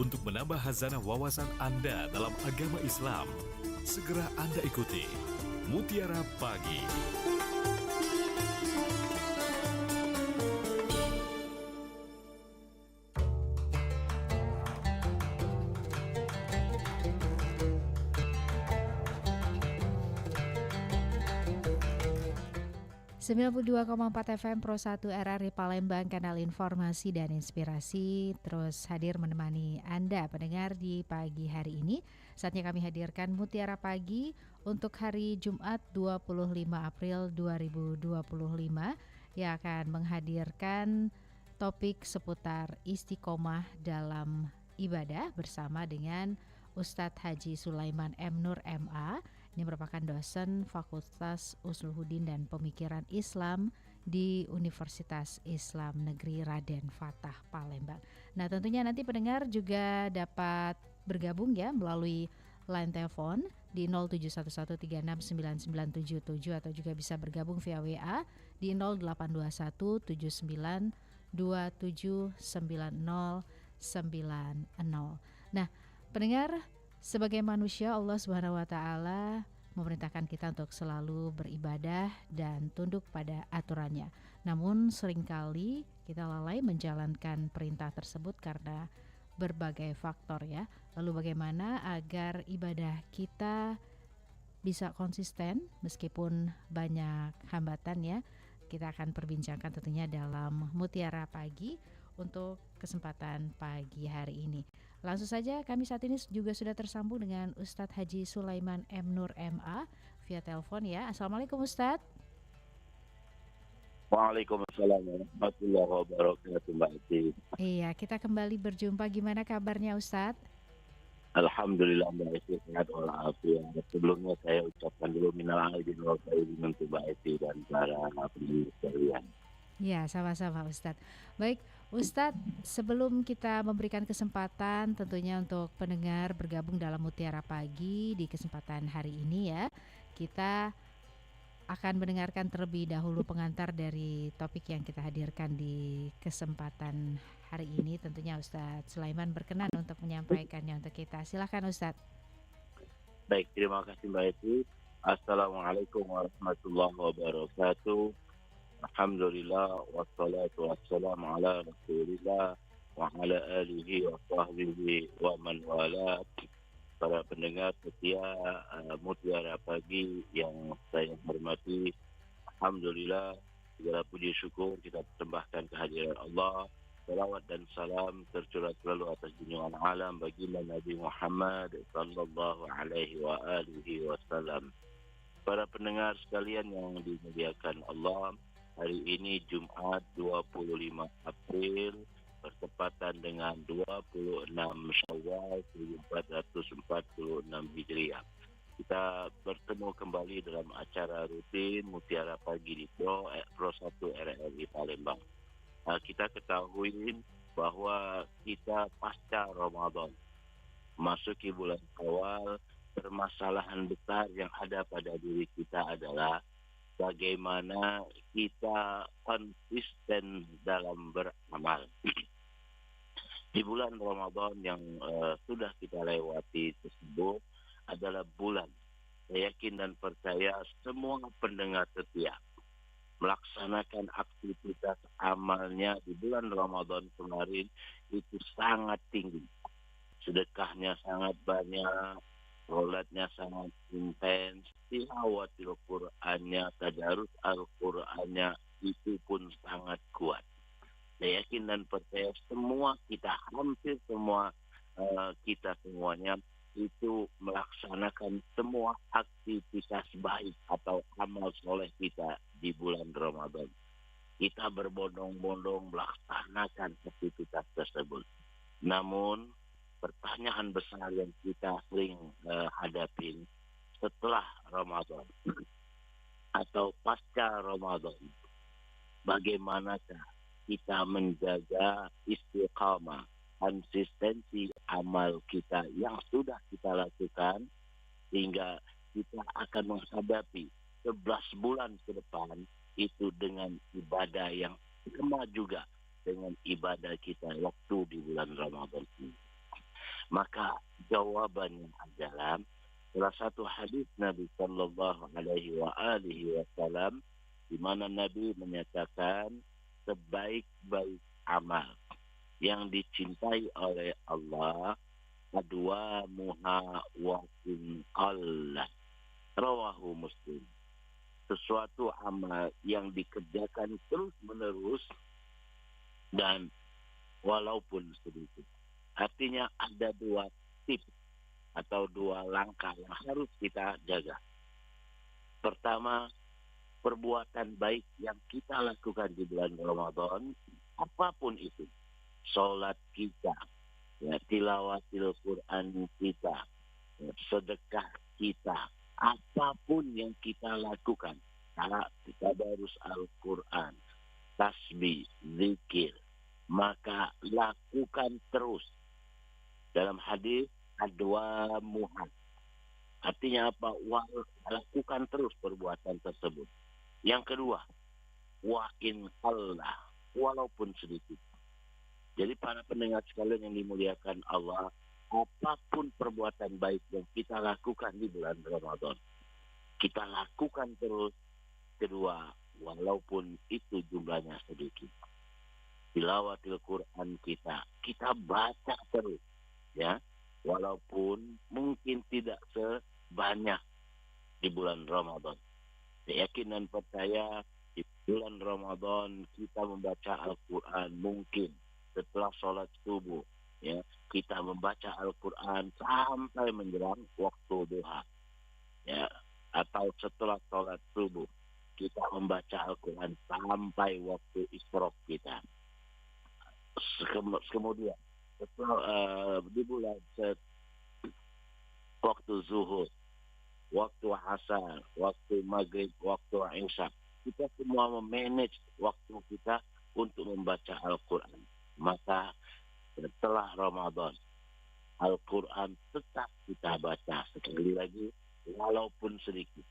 untuk menambah hazanah wawasan Anda dalam agama Islam. Segera Anda ikuti Mutiara Pagi. .4 FM Pro 1 RRI Palembang, kanal informasi dan inspirasi, terus hadir menemani Anda pendengar di pagi hari ini. Saatnya kami hadirkan Mutiara Pagi untuk hari Jumat 25 April 2025 yang akan menghadirkan topik seputar istiqomah dalam ibadah bersama dengan Ustadz Haji Sulaiman M. Nur MA. Ini merupakan dosen Fakultas Usluhuddin dan Pemikiran Islam di Universitas Islam Negeri Raden Fatah Palembang. Nah, tentunya nanti pendengar juga dapat bergabung ya melalui line telepon di 0711369977 atau juga bisa bergabung via WA di 082179279090. Nah, pendengar, sebagai manusia, Allah Subhanahu wa taala memerintahkan kita untuk selalu beribadah dan tunduk pada aturannya. Namun seringkali kita lalai menjalankan perintah tersebut karena berbagai faktor ya. Lalu bagaimana agar ibadah kita bisa konsisten meskipun banyak hambatan ya? Kita akan perbincangkan tentunya dalam Mutiara Pagi untuk kesempatan pagi hari ini. Langsung saja kami saat ini juga sudah tersambung dengan Ustadz Haji Sulaiman M. Nur MA via telepon ya. Assalamualaikum Ustadz. Waalaikumsalam warahmatullahi wabarakatuh, Mbak Iti. Iya, kita kembali berjumpa. Gimana kabarnya Ustadz? Alhamdulillah Mbak Iti sehat walafiat. Sebelumnya saya ucapkan dulu minal aidin wal faizin untuk Mbak Iti dan para pendengar sekalian. Ya, sama-sama Ustadz. Baik, Ustadz, sebelum kita memberikan kesempatan tentunya untuk pendengar bergabung dalam Mutiara Pagi di kesempatan hari ini ya, kita akan mendengarkan terlebih dahulu pengantar dari topik yang kita hadirkan di kesempatan hari ini. Tentunya Ustadz Sulaiman berkenan untuk menyampaikannya untuk kita. Silakan Ustadz. Baik, terima kasih Mbak Iti. Assalamualaikum warahmatullahi wabarakatuh. Alhamdulillah wassalatu wassalamu ala Rasulillah wa ala alihi wa sahbihi wa man wala. Para pendengar setia Mutiara Pagi yang saya hormati, alhamdulillah segala puji syukur kita persembahkan kehadiran Allah. Salawat dan salam tercurah selalu atas junjungan alam baginda Nabi Muhammad sallallahu alaihi wa alihi wasallam. Para pendengar sekalian yang dimuliakan Allah, hari ini Jumat 25 April bertepatan dengan 26 Syawal 1446 Hijriah. Kita bertemu kembali dalam acara rutin Mutiara Pagi di Pro 1 RRI Palembang. Kita ketahui bahwa kita pasca Ramadan masuki bulan Syawal, permasalahan besar yang ada pada diri kita adalah bagaimana kita konsisten dalam beramal. Di bulan Ramadan yang sudah kita lewati tersebut adalah bulan, saya yakin dan percaya semua pendengar setia melaksanakan aktivitas amalnya di bulan Ramadan kemarin itu sangat tinggi. Sedekahnya sangat banyak, sholatnya sangat intens, tilawatil Qur'annya, tadarus Al-Qur'annya itu pun sangat kuat. Saya yakin dan percaya semua kita, hampir semua kita semuanya itu melaksanakan semua aktivitas baik atau amal soleh kita di bulan Ramadan. Kita berbondong-bondong melaksanakan aktivitas tersebut. Namun pertanyaan besar yang kita sering hadapin setelah Ramadan atau pasca Ramadan, bagaimanakah kita menjaga istiqamah, konsistensi amal kita yang sudah kita lakukan sehingga kita akan menghadapi 11 bulan ke depan itu dengan ibadah yang sama juga dengan ibadah kita waktu di bulan Ramadan ini. Maka jawabannya adalah salah satu hadis Nabi Sallallahu Alaihi Wasallam di mana Nabi menyatakan sebaik-baik amal yang dicintai oleh Allah adwa muha wa in qalla. Rawahu Muslim. Sesuatu amal yang dikerjakan terus menerus dan walaupun sedikit. Artinya ada dua tips atau dua langkah yang harus kita jaga. Pertama, perbuatan baik yang kita lakukan di bulan Ramadan, apapun itu, sholat kita, ya, tilawatil Quran kita, ya, sedekah kita, apapun yang kita lakukan, tadarus Al-Quran, tasbih, zikir, maka lakukan terus. Dalam hadis adwa muhad, artinya apa? Lakukan terus perbuatan tersebut. Yang kedua, wa in Allah, walaupun sedikit. Jadi para pendengar sekalian yang dimuliakan Allah, apapun perbuatan baik yang kita lakukan di bulan Ramadan, kita lakukan terus. Kedua, walaupun itu jumlahnya sedikit. Tilawatil Quran kita baca terus, ya, walaupun mungkin tidak sebanyak di bulan Ramadan. Saya yakin dan percaya di bulan Ramadan kita membaca Al-Quran mungkin setelah sholat subuh, ya, kita membaca Al-Quran sampai menjelang waktu duha, ya, atau setelah sholat subuh kita membaca Al-Quran sampai waktu isyraq kita. Kemudian setelah di bulan waktu zuhur, waktu asar, waktu maghrib, waktu isya, kita semua memanage waktu kita untuk membaca Al-Quran. Maka setelah Ramadan, Al-Quran tetap kita baca sekali lagi walaupun sedikit.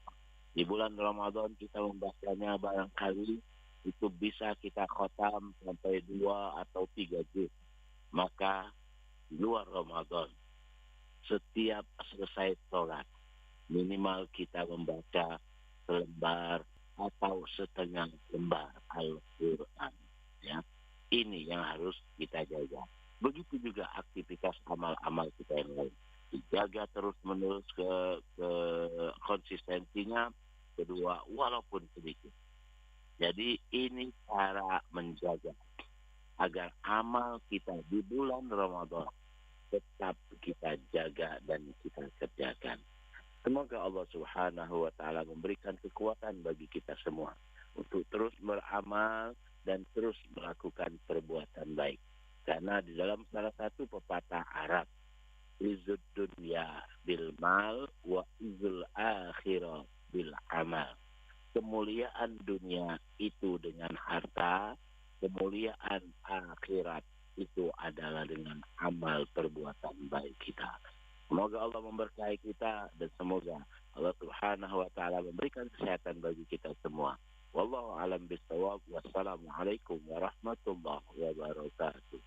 Di bulan Ramadan kita membacanya barangkali itu bisa kita khotam sampai 2 atau 3 juz. Maka di luar Ramadan, setiap selesai sholat, minimal kita membaca selembar atau setengah lembar Al-Quran. Ya. Ini yang harus kita jaga. Begitu juga aktivitas amal-amal kita yang lain. Dijaga terus-menerus ke konsistensinya. Kedua, walaupun sedikit. Jadi ini cara menjaga agar amal kita di bulan Ramadan tetap kita jaga dan kita kerjakan. Semoga Allah Subhanahu wa Ta'ala memberikan kekuatan bagi kita semua untuk terus beramal dan terus melakukan perbuatan baik. Karena di dalam salah satu pepatah Arab, izud dunya bil mal wa izul akhirah bil amal. Kemuliaan dunia itu dengan harta, kemuliaan akhirat itu adalah dengan amal perbuatan baik kita. Semoga Allah memberkahi kita dan semoga Allah Subhanahu wa Ta'ala memberikan kesehatan bagi kita semua. Wallahu a'lam bishawab. Wassalamualaikum warahmatullahi wabarakatuh.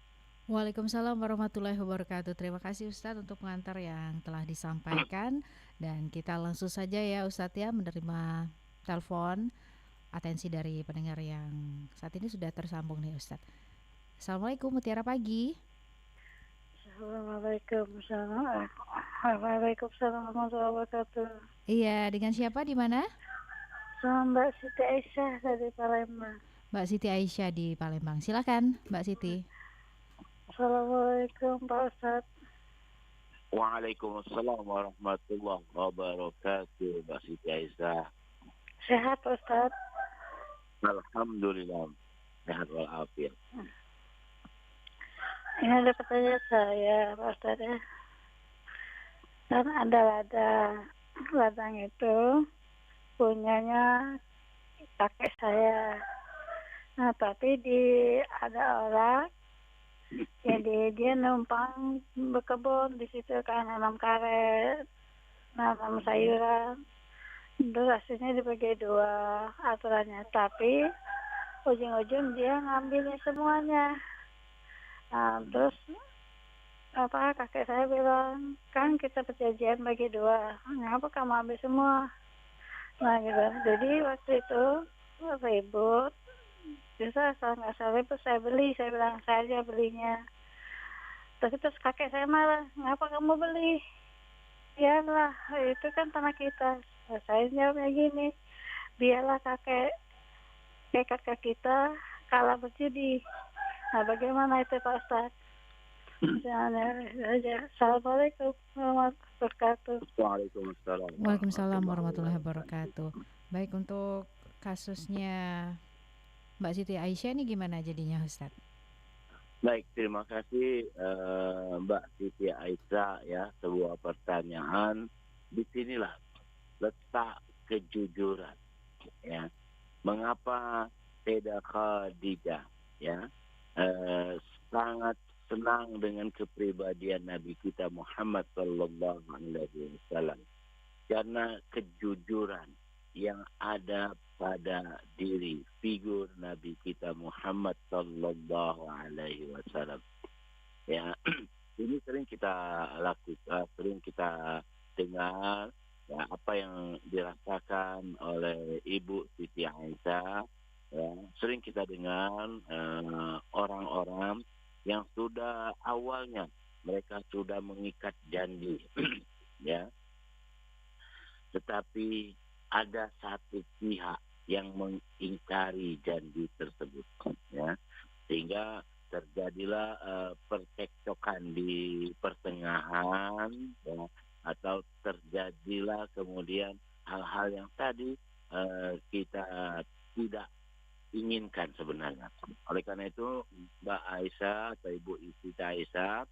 Waalaikumsalam warahmatullahi wabarakatuh. Terima kasih Ustadz untuk pengantar yang telah disampaikan. Dan kita langsung saja ya Ustadz ya menerima telepon atensi dari pendengar yang saat ini sudah tersambung nih Ustadz. Assalamualaikum, Mutiara Pagi. Waalaikumsalam warahmatullahi wabarakatuh. Iya, dengan siapa di mana? Sama Mbak Siti Aisyah dari Palembang. Mbak Siti Aisyah di Palembang. Silakan Mbak Siti. Assalamualaikum Pak Ustadz. Waalaikumsalam warahmatullahi wabarakatuh. Mbak Siti Aisyah. Sehat Pak Ustadz? Alhamdulillah. Sehat walafiat. Ini ada pertanyaan saya Pak Ustadz ya. Kan ada ladang itu punyanya kakek saya. Nah tapi ada orang jadi dia numpang berkebun di situ kan, nanam karet, nanam sayuran. Terus hasilnya dibagi 2 aturannya, tapi ujung-ujung dia ngambilnya semuanya. Nah, terus kakek saya bilang, kan kita perjanjian bagi dua, ngapa kamu ambil semua? Nah gitu, jadi waktu itu ribut, bisa asal nggak asal ribut saya beli, saya bilang saya aja belinya. Terus kakek saya marah, ngapa kamu beli? Biarlah, itu kan tanah kita. Nah, saya jawabnya gini, biarlah kakek kita kalah berjudi. Nah, bagaimana itu Pak Ustadz? Misalnya saja. Assalamualaikum warahmatullahi wabarakatuh. Waalaikumsalam Waalaikumsalam warahmatullahi warahmatullahi wabarakatuh. Baik, untuk kasusnya Mbak Siti Aisyah ini gimana jadinya Ustadz? Baik, terima kasih Mbak Siti Aisyah ya, sebuah pertanyaan. Disinilah letak kejujuran ya. Mengapa Sayyidah Khadijah ya sangat senang dengan kepribadian Nabi kita Muhammad sallallahu alaihi wasallam, karena kejujuran yang ada pada diri figur Nabi kita Muhammad sallallahu alaihi wasallam. Ya, ini sering kita lakukan, sering kita dengar ya, apa yang dirasakan oleh Ibu Siti Aisyah. Ya, sering kita dengar orang-orang yang sudah awalnya mereka sudah mengikat janji, ya, tetapi ada satu pihak yang mengingkari janji tersebut, ya, sehingga terjadilah percekcokan di pertengahan, ya, atau terjadilah kemudian hal-hal yang tadi kita tidak inginkan sebenarnya. Oleh karena itu Mbak Aisyah atau Ibu Siti Aisyah,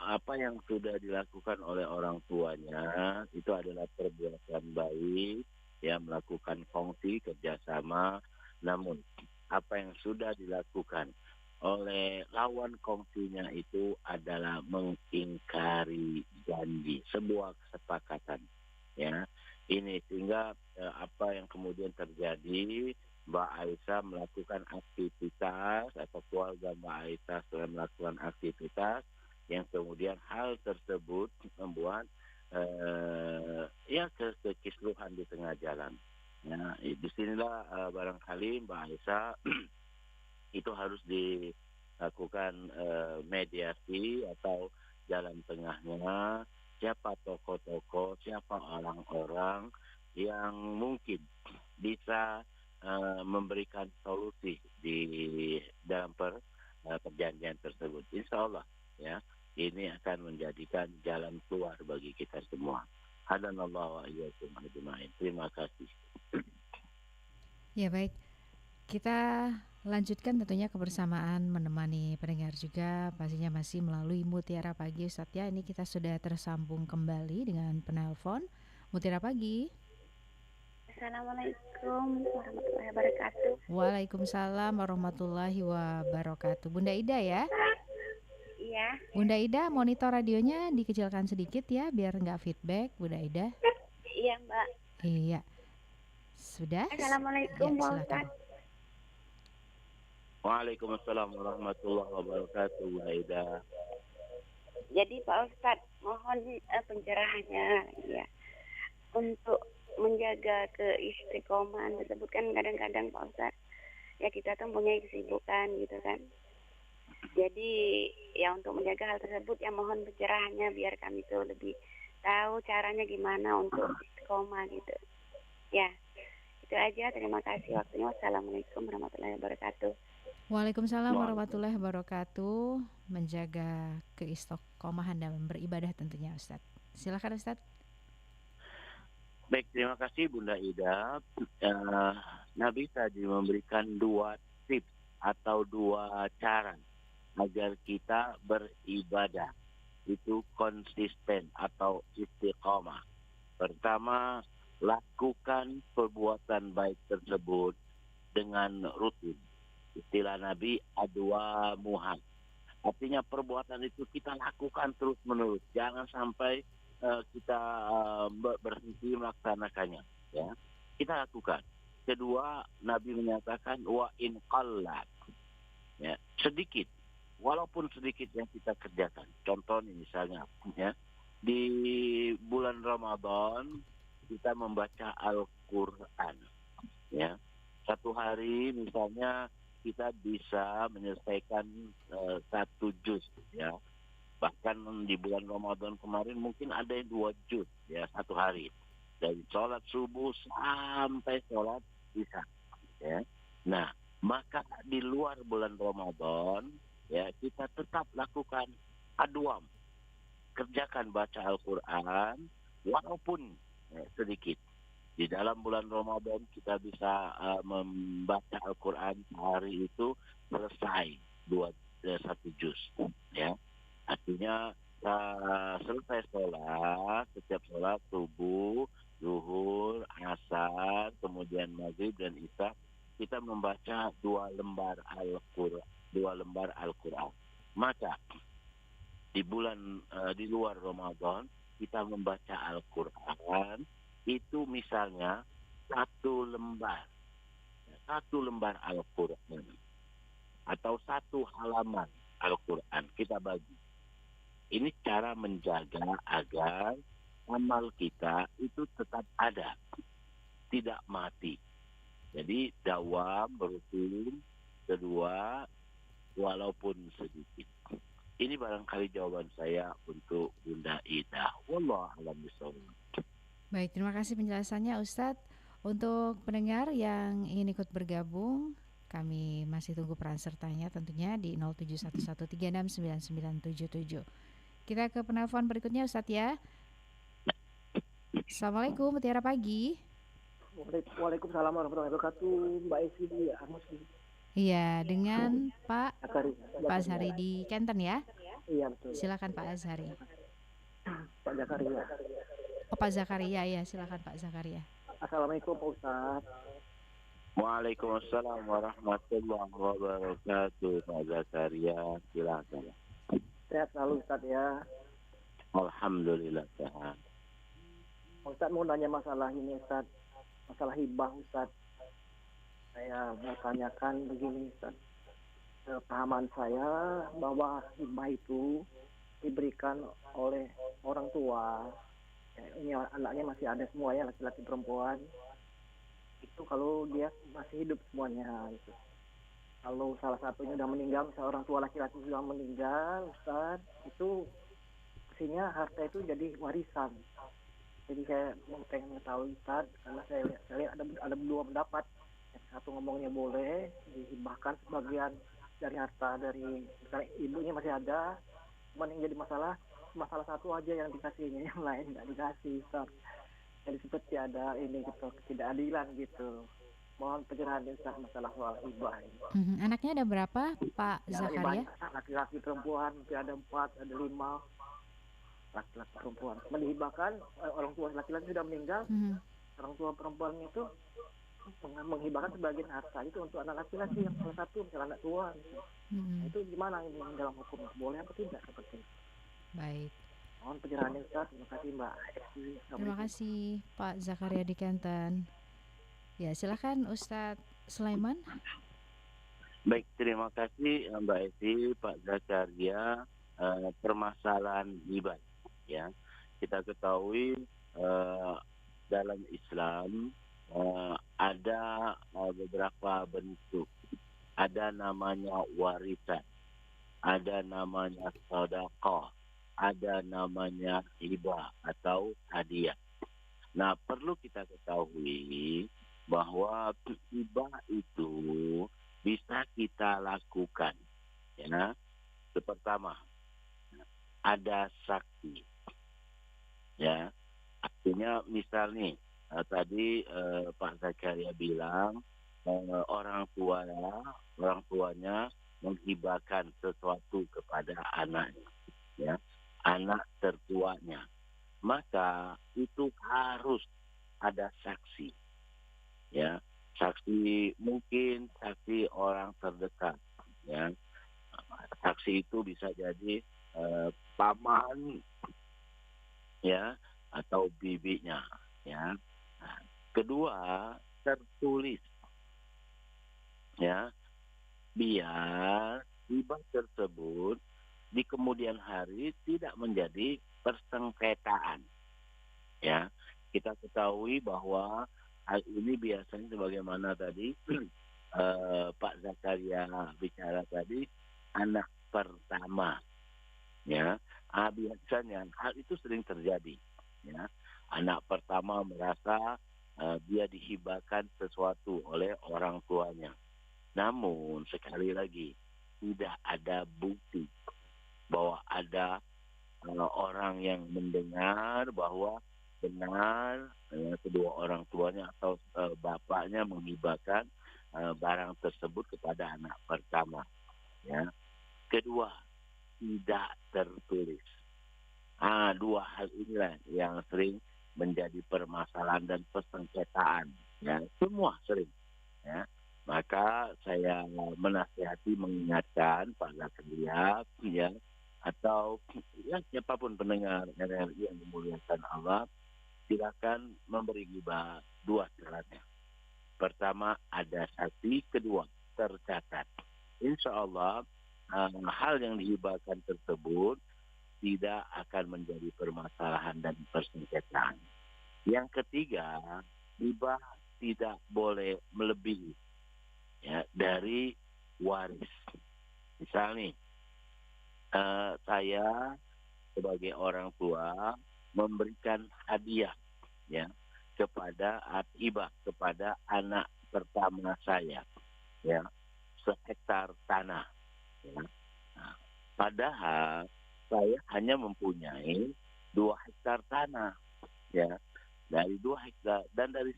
apa yang sudah dilakukan oleh orang tuanya itu adalah perbuatan baik, ya, melakukan kongsi kerjasama. Namun apa yang sudah dilakukan oleh lawan kongsinya itu adalah mengingkari janji, sebuah kesepakatan, ya. Ini sehingga apa yang kemudian terjadi, Mbak Aisyah melakukan aktivitas atau keluarga Mbak Aisyah sedang melakukan aktivitas yang kemudian hal tersebut membuat ya kekisruhan di tengah jalan. Ya, disinilah barangkali Mbak Aisyah itu harus dilakukan mediasi atau jalan tengahnya. Siapa tokoh-tokoh, siapa orang-orang yang mungkin bisa memberikan solusi di dalam perjanjian tersebut. Insya Allah, ya, ini akan menjadikan jalan keluar bagi kita semua. Hadanallahu wa iyyakum ajma'in. Terima kasih. Ya baik, kita lanjutkan tentunya kebersamaan menemani pendengar juga pastinya masih melalui Mutiara Pagi Ustadz ya. Ini kita sudah tersambung kembali dengan penelpon Mutiara Pagi. Assalamualaikum warahmatullahi wabarakatuh. Waalaikumsalam warahmatullahi wabarakatuh. Bunda Ida ya? Iya. Bunda Ida, monitor radionya dikecilkan sedikit ya biar nggak feedback Bunda Ida. Iya Mbak. Iya. Sudah? Assalamualaikum Ya, Pak silakan. Ustadz. Waalaikumsalam warahmatullahi wabarakatuh, Mbak Ida. Jadi Pak Ustadz mohon pencerahannya ya untuk menjaga keistiqomahan tersebut. Kan kadang-kadang Pak Ustadz ya kita tuh punya kesibukan gitu kan. Jadi ya untuk menjaga hal tersebut ya mohon pencerahannya biar kami tuh lebih tahu caranya gimana untuk istiqomah gitu. Ya, itu aja. Terima kasih waktunya. Wassalamualaikum warahmatullahi wabarakatuh. Waalaikumsalam warahmatullahi wabarakatuh. Menjaga keistiqomahan dalam beribadah tentunya Ustadz. Silakan Ustadz. Baik, terima kasih Bunda Ida. Nabi tadi memberikan 2 tips atau 2 cara agar kita beribadah itu konsisten atau istiqomah. Pertama, lakukan perbuatan baik tersebut dengan rutin. Istilah Nabi adwa muhad. Artinya perbuatan itu kita lakukan terus menerus. Jangan sampai kita berhenti melaksanakannya. Ya, kita lakukan. Kedua, Nabi menyatakan wa in qallat. Ya, sedikit walaupun sedikit yang kita kerjakan. Contoh nih misalnya, ya, di bulan Ramadan kita membaca Al-Quran, ya. Satu hari misalnya kita bisa menyelesaikan satu juz, ya. Bahkan di bulan Ramadan kemarin mungkin ada yang 2 juz, ya, satu hari. Dari sholat subuh sampai sholat isya, ya. Nah, maka di luar bulan Ramadan, ya, kita tetap lakukan adwam, kerjakan baca Al-Quran walaupun sedikit. Di dalam bulan Ramadan kita bisa membaca Al-Quran sehari itu selesai satu juz, ya. Artinya selesai sholat, setiap sholat subuh, zuhur, asar, kemudian maghrib dan isya, kita membaca 2 lembar Al-Quran. Maka di luar Ramadan kita membaca Al-Quran itu misalnya 1 lembar Al-Quran atau 1 halaman Al-Quran kita bagi. Ini cara menjaga agar amal kita itu tetap ada, tidak mati. Jadi dawam, rutin. Kedua, walaupun sedikit. Ini barangkali jawaban saya untuk Bunda Ida. Wallahu a'lam bishawab. Baik, terima kasih penjelasannya Ustadz. Untuk pendengar yang ingin ikut bergabung, kami masih tunggu peran sertanya tentunya di 0711369977. Kita ke penelpon berikutnya Ustadz ya. Assalamualaikum, Mutiara Pagi. Waalaikumsalam warahmatullahi wabarakatuh, Mbak Esi di Muslim. Iya, dengan Pak Azhari di Kenten ya. Iya betul. Silakan Pak Azhari. Pak Zakaria. Oh, Pak Zakaria ya, silakan Pak Zakaria. Assalamualaikum Pak Ustadz. Waalaikumsalam warahmatullahi wabarakatuh. Pak Zakaria, silakan. Sehat selalu Ustadz ya. Alhamdulillah sehat. Ustadz mau nanya masalah ini Ustadz, masalah hibah Ustadz. Saya mau tanyakan begini Ustadz. Pahaman saya bahwa hibah itu diberikan oleh orang tua. Ini anaknya masih ada semua ya, laki-laki perempuan. Itu kalau dia masih hidup semuanya gitu. Kalau salah satunya udah meninggal, misalnya orang tua laki-laki sudah meninggal, Ustaz, itu pastinya harta itu jadi warisan. Jadi saya mau pengen mengetahui Ustaz, karena saya lihat ada 2 pendapat. Yang satu ngomongnya boleh dihibahkan sebagian dari harta dari misalnya ibunya masih ada, cuman yang jadi masalah satu aja yang dikasihnya, yang lain nggak dikasih Ustaz. Jadi seperti ada ini gitu, ketidakadilan gitu. Mohon pencerahan Ustaz masalah soal hibah ini. Anaknya ada berapa Pak Zakaria? Laki-laki perempuan mungkin ada 4, ada 5 laki-laki perempuan. Dihibahkan orang tua laki-laki sudah meninggal, orang tua perempuan itu menghibahkan sebagian harta itu untuk anak laki-laki yang salah satu misalnya anak tua. Gitu. Itu gimana ini dalam hukum, boleh apa tidak seperti itu? Baik. Mohon pencerahannya Ustaz. Terima kasih Mbak. Terima kasih Pak Zakaria di Kenten. Ya, silakan Ustadz Sulaiman. Baik, terima kasih Mbak Esi, Pak Zakaria. Permasalahan hibah, ya. Kita ketahui dalam Islam ada beberapa bentuk. Ada namanya warisan, ada namanya sedekah, ada namanya hibah atau hadiah. Nah, perlu kita ketahui bahwa hibah itu bisa kita lakukan, ya. Pertama, ada saksi, ya. Artinya misal nih, tadi Pak Zakaria bilang orang tuanya menghibahkan sesuatu kepada anaknya, ya, anak tertuanya, maka itu harus ada saksi, ya. Saksi mungkin saksi orang terdekat, ya. Saksi itu bisa jadi paman, ya, atau bibinya, ya. Nah, kedua, tertulis, ya, biar hibah tersebut di kemudian hari tidak menjadi persengketaan. Ya, kita ketahui bahwa hal ini biasanya sebagaimana tadi Pak Zakaria bicara tadi, anak pertama. Ya, biasanya hal itu sering terjadi. Ya, anak pertama merasa dia dihibahkan sesuatu oleh orang tuanya. Namun sekali lagi tidak ada bukti bahwa ada orang yang mendengar bahwa benar kedua orang tuanya atau bapaknya menghibahkan barang tersebut kepada anak pertama. Ya. Kedua, tidak tertulis. Dua hal inilah yang sering menjadi permasalahan dan persengketaan. Ya, semua sering. Ya. Maka saya menasihati mengingatkan Pak Zakaria, ya, atau ya, siapapun pendengar RRI yang dimuliakan Allah, silakan memberi hibah dua syaratnya. Pertama, ada saksi. Kedua, tercatat. Insya Allah hal yang dihibahkan tersebut tidak akan menjadi permasalahan dan persengketaan. Yang ketiga, hibah tidak boleh melebihi dari waris. Misalnya, saya sebagai orang tua memberikan hadiah ya kepada hibah kepada anak pertama saya, ya, sehektar tanah. Ya. Nah, padahal saya hanya mempunyai 2 hektar tanah, ya, dari 2 hektar dan dari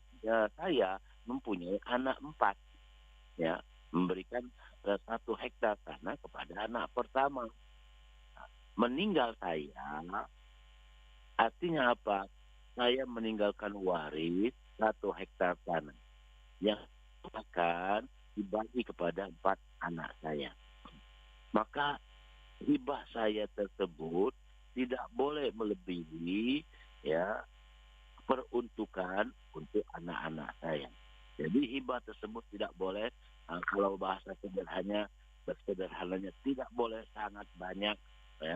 saya mempunyai anak 4, ya, memberikan 1 hektar tanah kepada anak pertama. Meninggal saya, artinya apa? Saya meninggalkan waris 1 hektar tanah yang akan dibagi kepada 4 anak saya. Maka hibah saya tersebut tidak boleh melebihi ya peruntukan untuk anak-anak saya. Jadi hibah tersebut tidak boleh, kalau bahasa sederhananya tidak boleh sangat banyak ya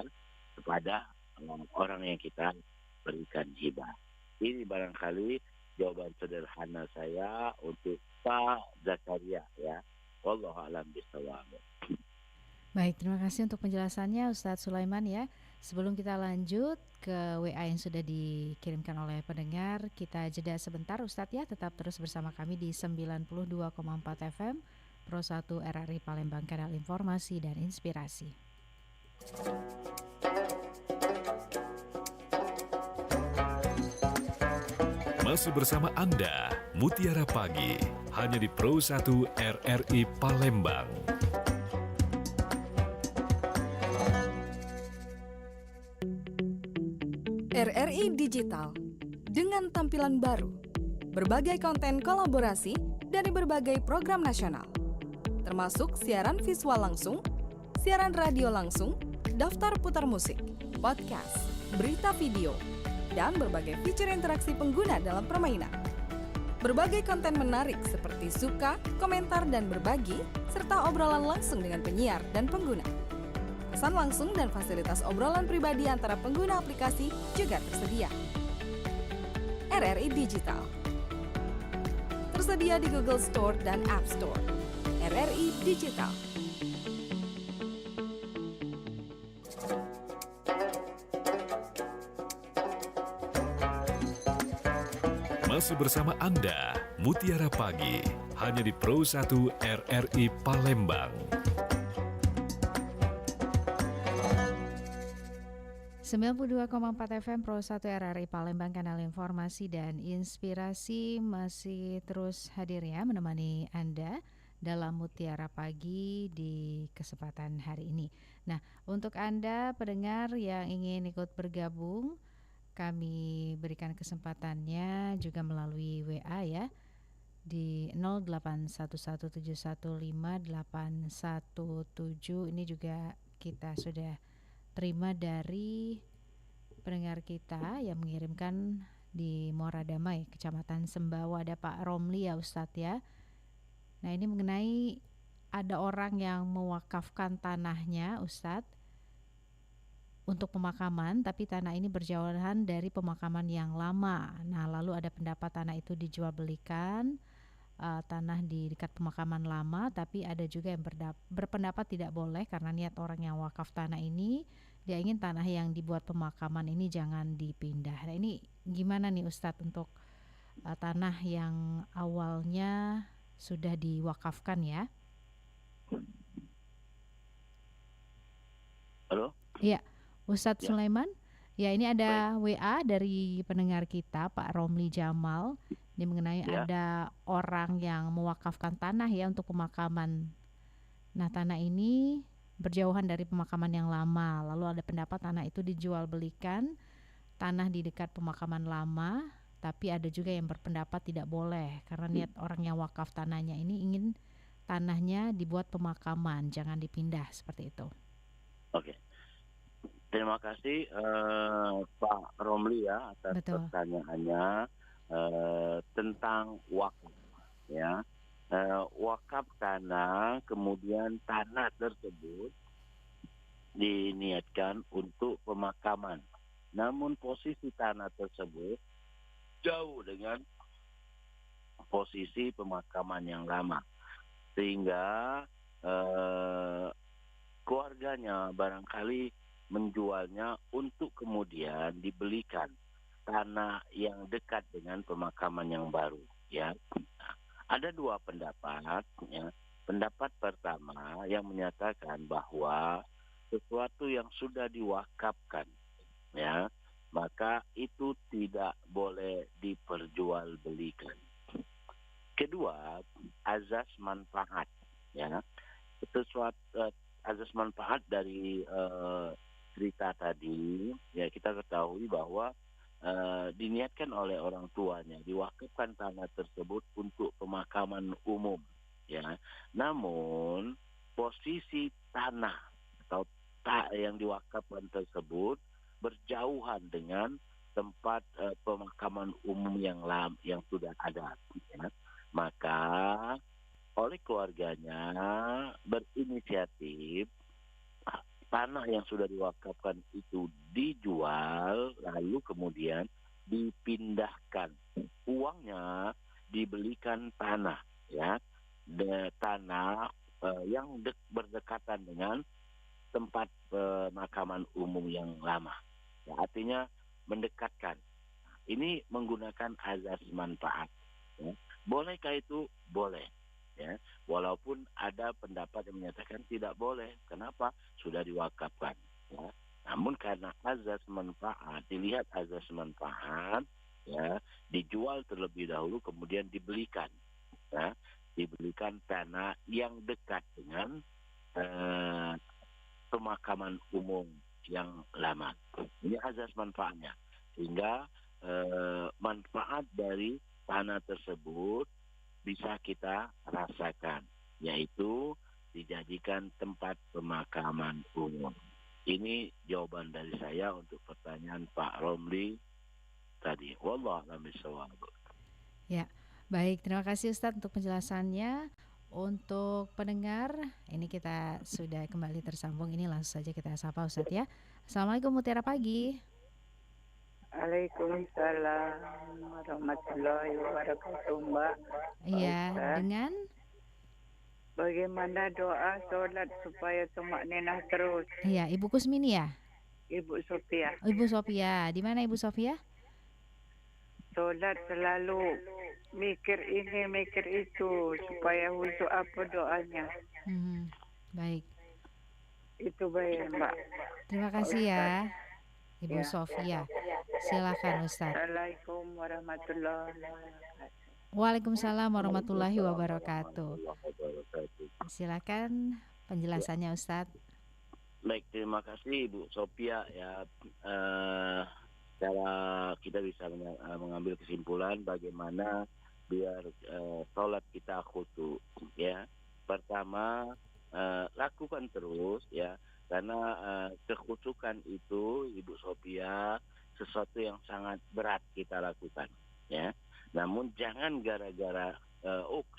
kepada orang yang kita berikan hibah. Ini barangkali jawaban sederhana saya untuk Pak Zakaria, ya. Wallahu a'lam bishawab. Baik, terima kasih untuk penjelasannya Ustadz Sulaiman ya. Sebelum kita lanjut ke WA yang sudah dikirimkan oleh pendengar, kita jeda sebentar Ustadz ya. Tetap terus bersama kami di 92,4 FM Pro 1 RRI Palembang, kanal informasi dan inspirasi. Masih bersama Anda, Mutiara Pagi, hanya di Pro 1 RRI Palembang. RRI Digital, dengan tampilan baru, berbagai konten kolaborasi dari berbagai program nasional, termasuk siaran visual langsung, siaran radio langsung, daftar putar musik, podcast, berita video, dan berbagai fitur interaksi pengguna dalam permainan. Berbagai konten menarik seperti suka, komentar, dan berbagi, serta obrolan langsung dengan penyiar dan pengguna. Pesan langsung dan fasilitas obrolan pribadi antara pengguna aplikasi juga tersedia. RRI Digital tersedia di Google Store dan App Store. RRI Digital. Masih bersama Anda, Mutiara Pagi, hanya di Pro 1 RRI Palembang. 92,4 FM Pro 1 RRI Palembang, kanal informasi dan inspirasi, masih terus hadir ya menemani Anda dalam Mutiara Pagi di kesempatan hari ini. Nah, untuk Anda pendengar yang ingin ikut bergabung, kami berikan kesempatannya juga melalui WA ya di 0811715817. Ini juga kita sudah terima dari pendengar kita yang mengirimkan di Muara Damai, Kecamatan Sembawa. Ada Pak Romli ya Ustadz ya. Nah, ini mengenai ada orang yang mewakafkan tanahnya, Ustadz, untuk pemakaman, tapi tanah ini berjauhan dari pemakaman yang lama. Nah, lalu ada pendapat tanah itu dijual belikan, tanah di dekat pemakaman lama, tapi ada juga yang berpendapat tidak boleh karena niat orang yang wakaf tanah ini, dia ingin tanah yang dibuat pemakaman ini jangan dipindah. Nah, ini gimana nih Ustadz untuk tanah yang awalnya sudah diwakafkan ya? Halo? Iya, Ustadz Ya. Sulaiman. Ya, ini ada WA dari pendengar kita, Pak Romli Jamal. Ini mengenai Ya. ada orang yang mewakafkan tanah ya untuk pemakaman. Nah, tanah ini berjauhan dari pemakaman yang lama. Lalu ada pendapat tanah itu dijual belikan, tanah di dekat pemakaman lama, tapi ada juga yang berpendapat tidak boleh karena niat orang yang wakaf tanahnya ini ingin tanahnya dibuat pemakaman, jangan dipindah seperti itu. Oke. Terima kasih Pak Romli ya atas Betul. pertanyaannya tentang wakaf ya. Wakaf tanah, kemudian tanah tersebut diniatkan untuk pemakaman. Namun posisi tanah tersebut jauh dengan posisi pemakaman yang lama. Sehingga keluarganya barangkali menjualnya untuk kemudian dibelikan tanah yang dekat dengan pemakaman yang baru ya. Nah, ada dua pendapat ya. Pendapat pertama yang menyatakan bahwa sesuatu yang sudah diwakafkan ya, maka itu tidak boleh diperjualbelikan. Kedua, azas manfaat ya. Sesuatu azas manfaat dari cerita tadi ya, kita ketahui bahwa diniatkan oleh orang tuanya diwakafkan tanah tersebut untuk pemakaman umum ya. Namun posisi tanah atau yang diwakafkan tersebut berjauhan dengan tempat pemakaman umum yang sudah ada ya. Maka oleh keluarganya berinisiatif tanah yang sudah diwakafkan itu dijual, lalu kemudian dipindahkan. Uangnya dibelikan tanah ya, tanah yang berdekatan dengan tempat pemakaman umum yang lama ya, artinya mendekatkan. Ini menggunakan azas manfaat ya. Bolehkah itu? Boleh ya, walaupun ada pendapat yang menyatakan tidak boleh. Kenapa? Sudah diwakafkan ya. Namun karena azas manfaat, dilihat azas manfaat ya, dijual terlebih dahulu kemudian dibelikan ya, dibelikan tanah yang dekat dengan pemakaman umum yang lama. Ini azas manfaatnya, sehingga manfaat dari tanah tersebut bisa kita rasakan, yaitu dijadikan tempat pemakaman umum. Ini jawaban dari saya untuk pertanyaan Pak Romli tadi. Wallahu a'lam bishawab. Ya, baik. Terima kasih Ustadz untuk penjelasannya. Untuk pendengar, ini kita sudah kembali tersambung. Ini langsung saja kita sapa Ustadz ya. Assalamualaikum, Mutiara Pagi. Waalaikumsalam warahmatullahi wabarakatuh, Mbak. Iya, Ustaz, dengan bagaimana doa solat supaya tumak ninah terus? iya, Ibu Kusmini ya? Ibu Sophia, Ibu Sofia. Di mana Ibu Sofia? solat selalu mikir ini, mikir itu, supaya khusyuk apa doanya. Baik. Itu baik, Mbak. Terima kasih ya, Ibu Sofia. Silakan Ustadz. Assalamualaikum warahmatullahi wabarakatuh. Waalaikumsalam warahmatullahi wabarakatuh. Silakan penjelasannya Ustadz. Baik, terima kasih Ibu Sophia ya. Secara kita bisa mengambil kesimpulan bagaimana biar sholat kita khusyuk ya. Pertama, lakukan terus ya, karena kekhusyukan itu Ibu Sophia sesuatu yang sangat berat kita lakukan ya. Namun jangan gara-gara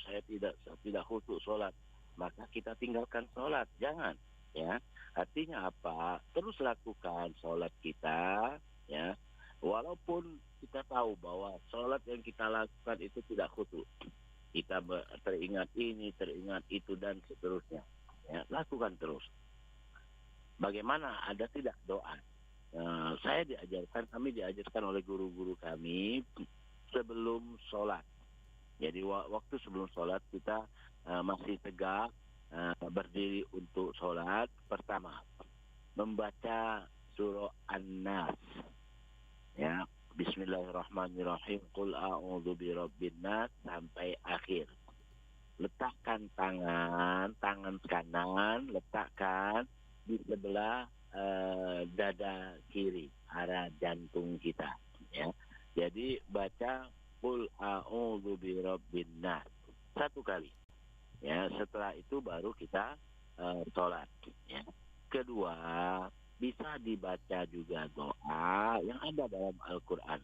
saya tidak khusyuk sholat, maka kita tinggalkan sholat. Jangan, ya. Artinya apa? Terus lakukan sholat kita, ya. Walaupun kita tahu bahwa sholat yang kita lakukan itu tidak khusyuk. Kita teringat ini, teringat itu, dan seterusnya. Ya, lakukan terus. Bagaimana? Ada tidak doa? Kami diajarkan oleh guru-guru kami sebelum sholat. Jadi waktu sebelum sholat kita masih tegak berdiri untuk sholat. Pertama, membaca surah An-Nas. Ya, Bismillahirrahmanirrahim. Qul a'udzu birabbin nas sampai akhir. Letakkan tangan kanan, letakkan di sebelah dada kiri, arah jantung kita. Ya, jadi baca Qul a'udzu birabbin nas 1 kali. Ya, setelah itu baru kita sholat. Ya. Kedua, bisa dibaca juga doa yang ada dalam Al-Quran.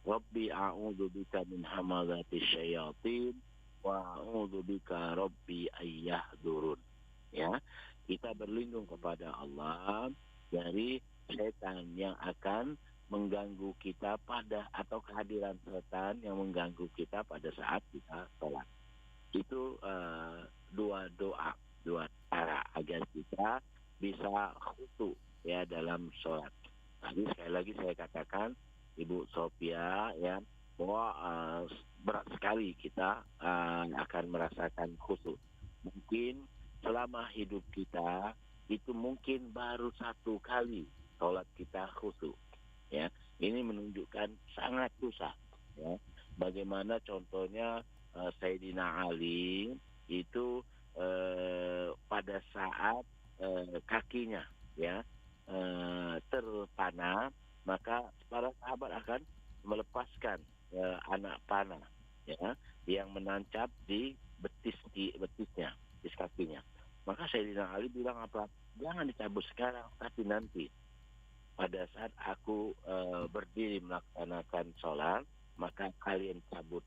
Rabbi a'udzu bika min hamazatis syayatin wa a'udzu bika rabbi ayyahdurun. Ya, kita berlindung kepada Allah dari setan yang akan mengganggu kita atau kehadiran setan yang mengganggu kita pada saat kita sholat. Itu 2 doa, 2 cara agar kita bisa khusyuk ya dalam sholat. Tadi sekali lagi saya katakan, Ibu Sophia, ya, bahwa berat sekali kita akan merasakan khusyuk. Mungkin selama hidup kita itu mungkin baru 1 kali sholat kita khusyuk. Ya, ini menunjukkan sangat susah. Ya, bagaimana contohnya Sayyidina Ali itu pada saat kakinya ya terpana, maka para sahabat akan melepaskan anak panah ya yang menancap di betisnya, di kakinya. Maka Sayyidina Ali bilang apa? Jangan dicabut sekarang, tapi nanti pada saat aku berdiri melaksanakan sholat, maka kalian cabut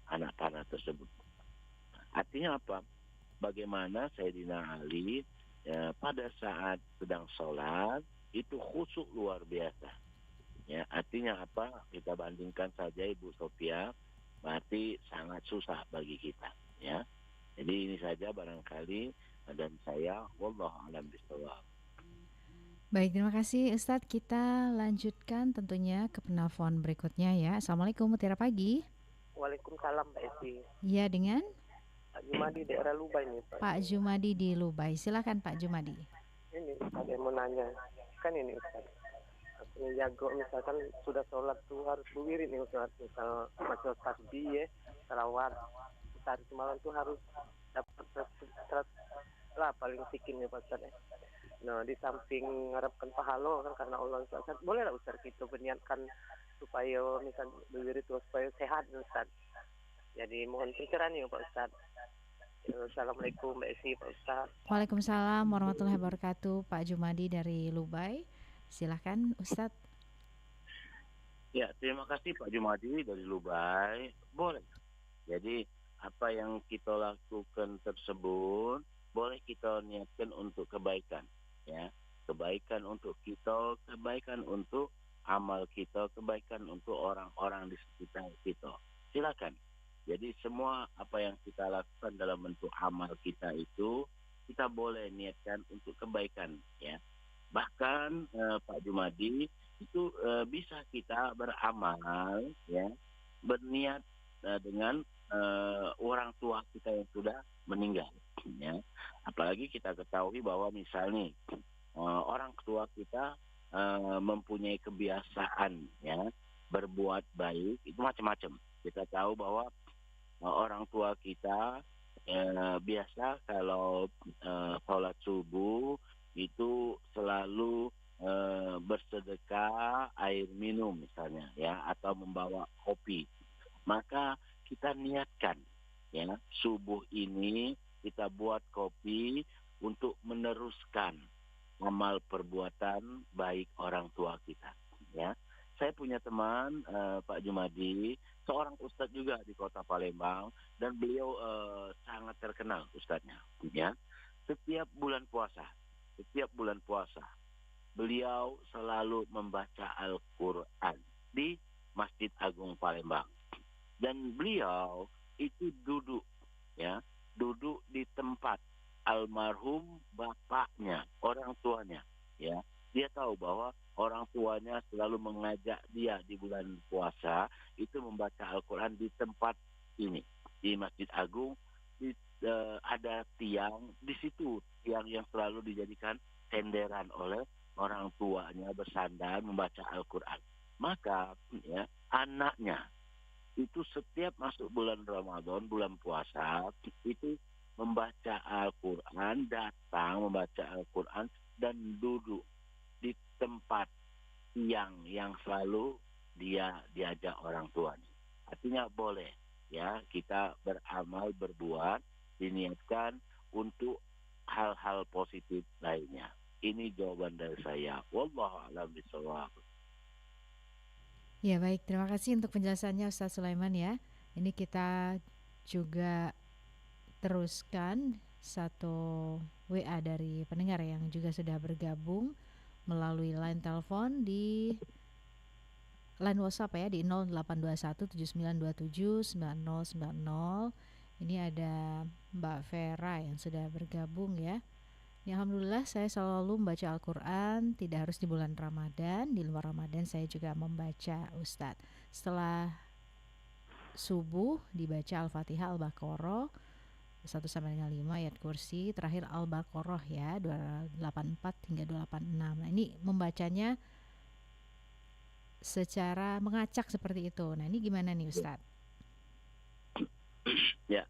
anak panah tersebut. Artinya apa? Bagaimana Sayyidina Ali pada saat sedang sholat itu khusyuk luar biasa. Ya, artinya apa? Kita bandingkan saja Ibu Sophia, berarti sangat susah bagi kita. Ya, jadi ini saja barangkali dan saya, wallahu a'lam bishawab. Baik, terima kasih Ustadz. Kita lanjutkan tentunya ke penelpon berikutnya ya. Assalamualaikum, Mutiara Pagi. Waalaikumsalam Mbak Esi. Iya, dengan Pak Jumadi daerah Lubai nih Pak. Pak Jumadi di Lubai. Silakan Pak Jumadi. Ini ada yang mau nanya. Kan ini Ustaz. Aku jago misalkan sudah sholat tuh harus berwirid nih Ustaz. Misal macam tasbih ya, salawat. Hari semalam tuh harus dapat 100 lah paling sedikit ya Pak Ustaz. Nah, di samping mengharapkan pahala kan karena Allah Ustaz. Boleh lah Ustaz kita berniatkan supaya misal berwirid itu supaya sehat Ustaz. Jadi mohon pencerahan ya Pak Ustaz. Assalamualaikum Mbak Esi, Pak Ustaz. Waalaikumsalam warahmatullahi wabarakatuh. Pak Jumadi dari Lubai. Silahkan Ustadz. Ya, terima kasih Pak Jumadi dari Lubai. Boleh. Jadi apa yang kita lakukan tersebut boleh kita niatkan untuk kebaikan. Ya, kebaikan untuk kita, kebaikan untuk amal kita, kebaikan untuk orang-orang di sekitar kita. Silakan. Jadi semua apa yang kita lakukan dalam bentuk amal kita itu kita boleh niatkan untuk kebaikan ya. Bahkan Pak Jumadi itu bisa kita beramal ya, berniat dengan orang tua kita yang sudah meninggal ya. Apalagi kita ketahui bahwa misalnya orang tua kita mempunyai kebiasaan ya berbuat baik itu macam-macam. Kita tahu bahwa orang tua kita biasa kalau sholat subuh itu selalu bersedekah air minum misalnya ya atau membawa kopi. Maka kita niatkan ya subuh ini kita buat kopi untuk meneruskan amal perbuatan baik orang tua kita ya. saya punya teman Pak Jumadi, seorang ustadz juga di kota Palembang, dan beliau sangat terkenal ustadznya. Ya. Setiap bulan puasa, beliau selalu membaca Al-Quran di Masjid Agung Palembang. Dan beliau itu duduk di tempat almarhum bapaknya, orang tuanya. Ya, dia tahu bahwa orang tuanya selalu mengajak dia di bulan puasa itu membaca Al-Quran di tempat ini, di Masjid Agung. Ada tiang di situ, tiang yang selalu dijadikan tenderan oleh orang tuanya bersandar membaca Al-Quran. Maka ya, anaknya itu setiap masuk bulan Ramadan, bulan puasa, itu membaca Al-Quran, datang membaca Al-Quran dan duduk di tempat yang selalu dia diajak orang tuanya. Artinya boleh ya kita beramal, berbuat, diniatkan untuk hal-hal positif lainnya. Ini jawaban dari saya. Wallahu a'lam bishawab. Ya baik, terima kasih untuk penjelasannya Ustaz Sulaiman ya. Ini kita juga teruskan satu WA dari pendengar yang juga sudah bergabung melalui line telepon di line WhatsApp ya di 082179279090. Ini ada Mbak Vera yang sudah bergabung ya. Ya, alhamdulillah saya selalu membaca Al-Quran, tidak harus di bulan Ramadan, di luar Ramadan saya juga membaca Ustadz. Setelah subuh dibaca Al-Fatihah, Al-Baqarah 1 sampai dengan 5 ayat kursi, terakhir Al-Baqarah ya 284 hingga 286. Nah, ini membacanya secara mengacak seperti itu. Nah, ini gimana nih Ustadz? Ya.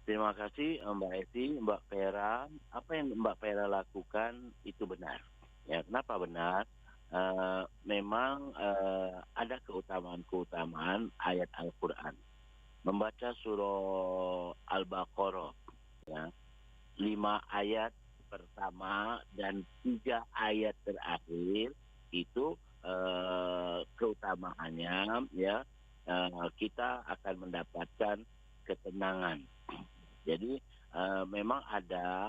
Terima kasih Mbak Esi, Mbak Vera. Apa yang Mbak Vera lakukan itu benar. Ya, kenapa benar? Memang ada keutamaan ayat Al-Quran. Membaca surah Al-Baqarah, ya, 5 ayat pertama dan 3 ayat terakhir itu keutamaannya, ya, kita akan mendapatkan ketenangan. Jadi memang ada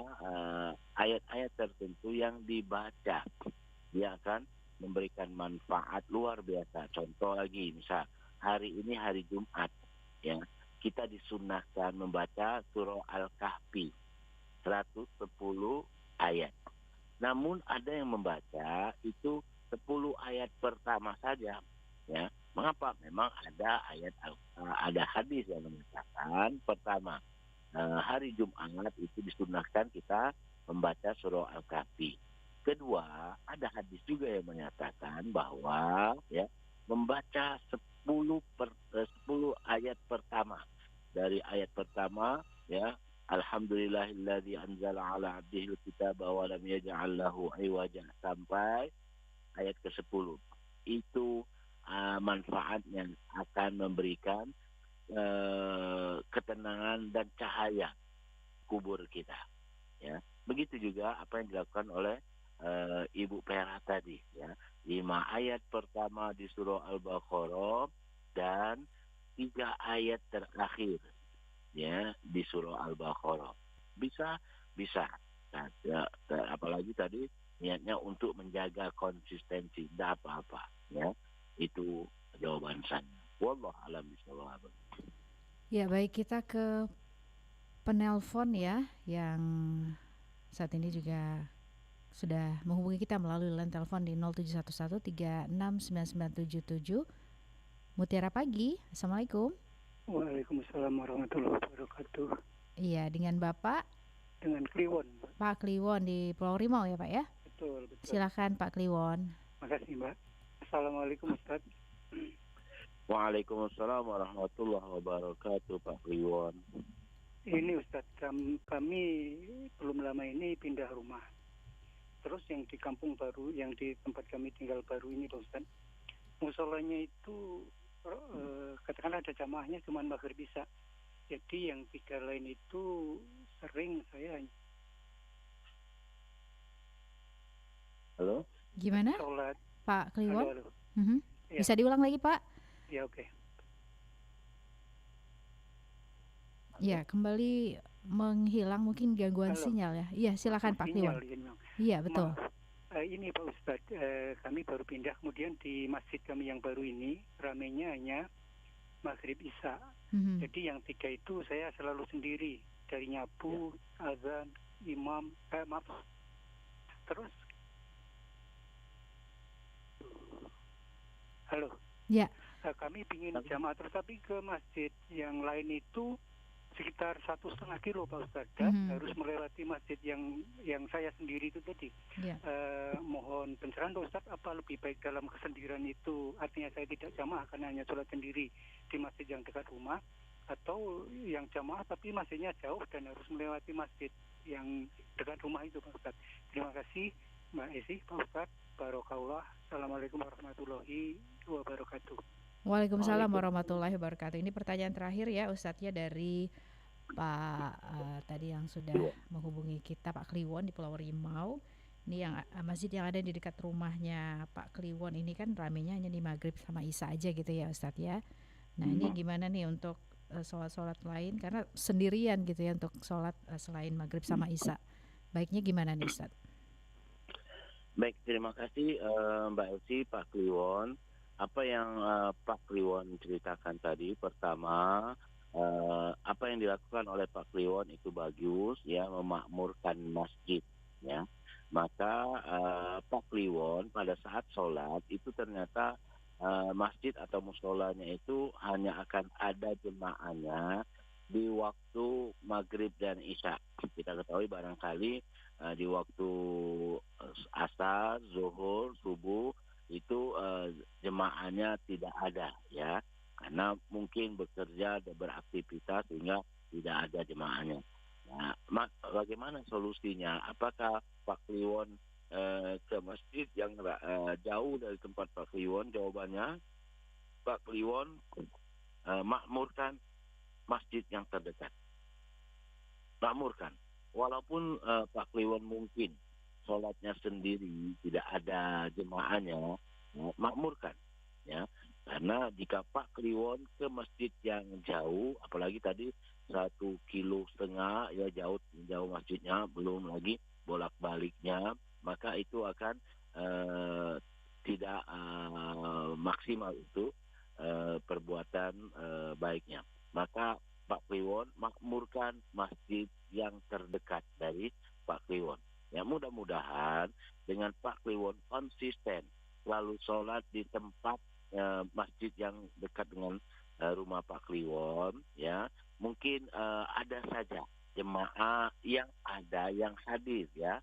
ayat-ayat tertentu yang dibaca, dia akan memberikan manfaat luar biasa. Contoh lagi, misal hari ini hari Jumat, ya, kita disunahkan membaca surah Al-Kahfi 110 ayat. Namun ada yang membaca itu 10 ayat pertama saja, ya. Mengapa? Memang ada ada hadis yang mengatakan pertama, hari Jumat itu disunahkan kita membaca surah Al-Kahfi. Kedua, ada hadis juga yang menyatakan bahwa ya membaca 10 ayat pertama. Dari ayat pertama ya, Alhamdulillahilladzi anzala ala 'abdihil kitaba wa lam yaj'al lahu 'iwaja sampai ayat ke-10. Itu manfaatnya akan memberikan ketenangan dan cahaya kubur kita. Ya, begitu juga apa yang dilakukan oleh Ibu Pera tadi. Ya, 5 ayat pertama di surah Al-Baqarah dan 3 ayat terakhir ya di surah Al-Baqarah. Bisa. Nah, apalagi tadi niatnya untuk menjaga konsistensi, tidak apa-apa. Ya, itu jawaban saya. Wallahu a'lam bishawab. Ya baik, kita ke penelpon ya yang saat ini juga sudah menghubungi kita melalui line telepon di 0711369977. Mutiara Pagi, Assalamualaikum. Waalaikumsalam warahmatullahi wabarakatuh. Iya, dengan Bapak? Dengan Kliwon, Mbak. Pak Kliwon di Pulau Rimau ya Pak ya? Betul. Silakan Pak Kliwon. Makasih Mbak. Assalamualaikum Ustaz. Waalaikumsalam warahmatullahi wabarakatuh Pak Kliwon. Ini Ustaz, kami belum lama ini pindah rumah. Terus yang di kampung baru, yang di tempat kami tinggal baru ini Ustaz, musolanya itu katakanlah ada jamaahnya cuma maghrib bisa. Jadi yang 3 lain itu sering saya Halo? Gimana sholat. Pak Kliwon? Halo. Ya. Bisa diulang lagi Pak? Ya, oke. Ya, kembali menghilang, mungkin gangguan Halo. sinyal ya. Iya, silakan Pak Sinyal Kliwon. ini memang. Iya, betul. Ini Pak Ustadz, kami baru pindah, kemudian di masjid kami yang baru ini ramenya hanya maghrib isya. Mhm. Jadi yang 3 itu saya selalu sendiri, dari nyapu, azan, imam, maaf. Terus, halo. Ya. Kami ingin jamaah, tetapi ke masjid yang lain itu sekitar 1,5 kilo Pak Ustadz, dan harus melewati masjid yang saya sendiri itu tadi. Ya. Mohon pencerahan Pak Ustadz, apa lebih baik dalam kesendirian itu, artinya saya tidak jamaah karena hanya sholat sendiri di masjid yang dekat rumah, atau yang jamaah tapi masjidnya jauh dan harus melewati masjid yang dekat rumah itu Pak Ustadz. Terima kasih Mbak Esi, Pak Ustadz, Barokallah. Assalamualaikum warahmatullahi wabarakatuh. Waalaikumsalam warahmatullahi wabarakatuh. Ini pertanyaan terakhir ya Ustadz ya, dari Pak tadi yang sudah menghubungi kita, Pak Kliwon di Pulau Rimau. Ini yang masjid yang ada di dekat rumahnya Pak Kliwon ini kan ramenya hanya di maghrib sama isya aja gitu ya Ustadz ya. Nah ini gimana nih untuk sholat-sholat lain, karena sendirian gitu ya untuk sholat selain maghrib sama isya. Baiknya gimana nih Ustadz? Baik, terima kasih Mbak Elsie, Pak Kliwon. Apa yang Pak Kliwon ceritakan tadi, pertama apa yang dilakukan oleh Pak Kliwon itu bagus ya, memakmurkan masjid ya. Maka Pak Kliwon pada saat sholat itu ternyata masjid atau musholanya itu hanya akan ada jemaahnya di waktu maghrib dan isya. Kita ketahui barangkali di waktu asar, zuhur, subuh itu jemaahnya tidak ada ya, karena mungkin bekerja dan beraktivitas sehingga tidak ada jemaahnya. Nah, bagaimana solusinya? Apakah Pak Kliwon ke masjid yang jauh dari tempat Pak Kliwon? Jawabannya, Pak Kliwon makmurkan masjid yang terdekat. Makmurkan. Walaupun Pak Kliwon mungkin sholatnya sendiri, tidak ada jemaahnya, makmurkan ya. Karena jika Pak Kliwon ke masjid yang jauh, apalagi tadi 1,5 kilo ya, jauh masjidnya, belum lagi bolak-baliknya, maka itu akan tidak maksimal itu perbuatan baiknya. Maka Pak Kliwon makmurkan masjid yang terdekat dari Pak Kliwon. Ya, mudah-mudahan dengan Pak Kliwon konsisten selalu sholat di tempat masjid yang dekat dengan rumah Pak Kliwon ya. Mungkin ada saja jemaah yang hadir ya,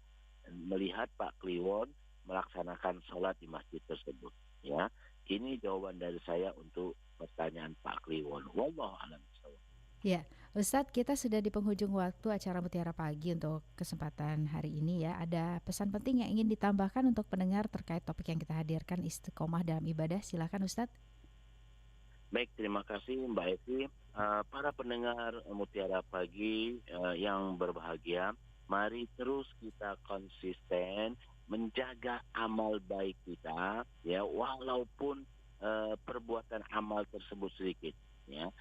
melihat Pak Kliwon melaksanakan sholat di masjid tersebut ya. Ini jawaban dari saya untuk pertanyaan Pak Kliwon. Wallahu a'lam bishawab. Ya, Ustadz, kita sudah di penghujung waktu acara Mutiara Pagi untuk kesempatan hari ini ya. Ada pesan penting yang ingin ditambahkan untuk pendengar terkait topik yang kita hadirkan, istiqomah dalam ibadah. Silakan Ustadz. Baik, terima kasih Mbak Evi. Para pendengar Mutiara Pagi yang berbahagia, mari terus kita konsisten menjaga amal baik kita ya, walaupun perbuatan amal tersebut sedikit ya.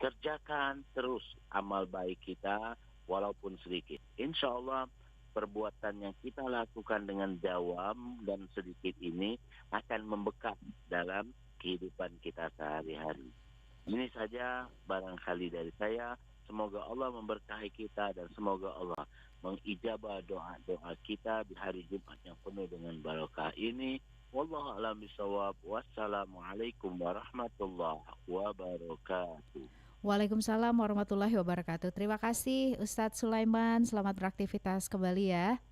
Kerjakan terus amal baik kita walaupun sedikit. Insya Allah perbuatan yang kita lakukan dengan dawam dan sedikit ini akan membekas dalam kehidupan kita sehari-hari. Ini saja barangkali dari saya. Semoga Allah memberkahi kita dan semoga Allah mengijabah doa-doa kita di hari Jumat yang penuh dengan barokah ini. Wallahu a'lam bishawab. Wassalamualaikum warahmatullahi wabarakatuh. Waalaikumsalam warahmatullahi wabarakatuh. Terima kasih Ustadz Sulaiman. Selamat beraktivitas kembali ya.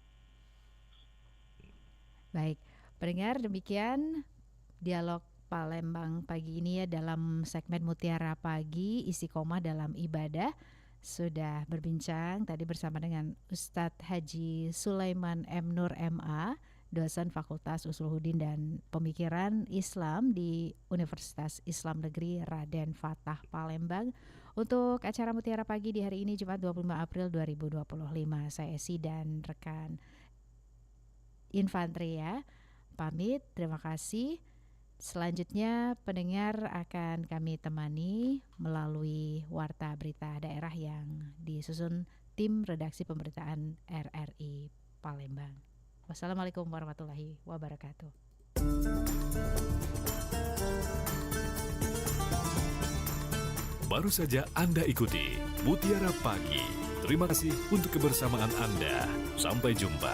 Baik, pendengar, demikian dialog Palembang pagi ini ya dalam segmen Mutiara Pagi, istiqomah dalam ibadah. Sudah berbincang tadi bersama dengan Ustadz Haji Sulaiman M. Nur MA, dosen Fakultas Usuluddin dan Pemikiran Islam di Universitas Islam Negeri Raden Fatah Palembang. Untuk acara Mutiara Pagi di hari ini Jumat 25 April 2025, saya Esi dan rekan Infantri ya pamit. Terima kasih. Selanjutnya pendengar akan kami temani melalui warta berita daerah yang disusun tim redaksi pemberitaan RRI Palembang. Wassalamualaikum warahmatullahi wabarakatuh. Baru saja Anda ikuti Mutiara Pagi. Terima kasih untuk kebersamaan Anda. Sampai jumpa.